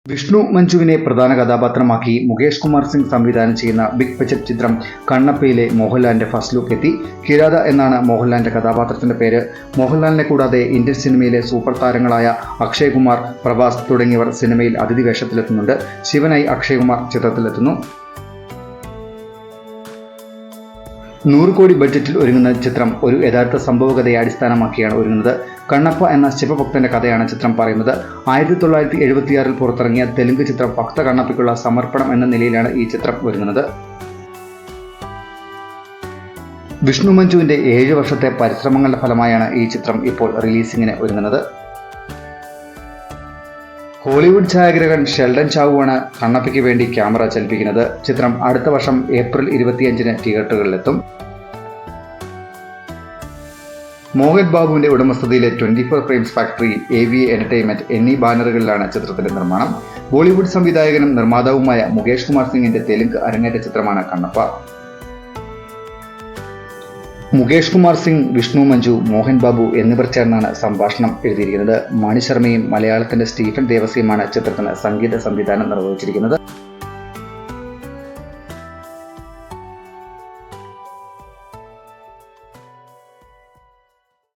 വിഷ്ണു മഞ്ജുവിനെ പ്രധാന കഥാപാത്രമാക്കി മുകേഷ് കുമാർ സിംഗ് സംവിധാനം ചെയ്യുന്ന ബിഗ് ബജറ്റ് ചിത്രം കണ്ണപ്പയിലെ മോഹൻലാലിന്റെ ഫസ്റ്റ് ലുക്ക് എത്തി. കിരാത എന്നാണ് മോഹൻലാലിന്റെ കഥാപാത്രത്തിന്റെ പേര്. മോഹൻലാലിനെ കൂടാതെ ഇന്ത്യൻ സിനിമയിലെ സൂപ്പർ താരങ്ങളായ അക്ഷയ് കുമാർ, പ്രഭാസ് തുടങ്ങിയവർ സിനിമയിൽ അതിഥി വേഷത്തിലെത്തുന്നുണ്ട്. ശിവനായി അക്ഷയ് കുമാർ ചിത്രത്തിലെത്തുന്നു. 100 കോടി ബഡ്ജറ്റിൽ ഒരുങ്ങുന്ന ചിത്രം ഒരു യഥാർത്ഥ സംഭവകഥയെ അടിസ്ഥാനമാക്കിയാണ് ഒരുങ്ങുന്നത്. കണ്ണപ്പ എന്ന ശിവഭക്തന്റെ കഥയാണ് ചിത്രം പറയുന്നത്. 1976 പുറത്തിറങ്ങിയ തെലുങ്ക് ചിത്രം ഭക്ത കണ്ണപ്പയ്ക്കുള്ള സമർപ്പണം എന്ന നിലയിലാണ് ഈ ചിത്രം ഒരുങ്ങുന്നത്. വിഷ്ണു മഞ്ജുവിന്റെ 7 വർഷത്തെ പരിശ്രമങ്ങളുടെ ഫലമായാണ് ഈ ചിത്രം ഇപ്പോൾ റിലീസിങ്ങിന് ഒരുങ്ങുന്നത്. ഹോളിവുഡ് ഛായാഗ്രഹൻ ഷെൽഡൻ ചാവുവാണ് കണ്ണപ്പയ്ക്ക് വേണ്ടി ക്യാമറ ചലിപ്പിക്കുന്നത്. ചിത്രം അടുത്ത വർഷം ഏപ്രിൽ 25-ന് തിയേറ്ററുകളിലെത്തും. മോഹൻ ബാബുവിന്റെ ഉടമസ്ഥതയിലെ 24 ഫ്രെയിംസ് ഫാക്ടറി, AVA എന്റർടൈൻമെന്റ് എന്നീ ബാനറുകളിലാണ് ചിത്രത്തിന്റെ നിർമ്മാണം. ബോളിവുഡ് സംവിധായകനും നിർമ്മാതാവുമായ മുകേഷ് കുമാർ സിംഗിന്റെ തെലുങ്ക് അരങ്ങേറ്റ ചിത്രമാണ് കണ്ണപ്പ. മുകേഷ് കുമാർ സിംഗ്, വിഷ്ണു മഞ്ജു, മോഹൻ ബാബു എന്നിവർ ചേർന്നാണ് സംഭാഷണം എഴുതിയിരിക്കുന്നത്. മണി ശർമ്മയും മലയാളത്തിന്റെ സ്റ്റീഫൻ ദേവസിയുമാണ് ചിത്രത്തിന് സംഗീത സംവിധാനം നിർവഹിച്ചിരിക്കുന്നത്.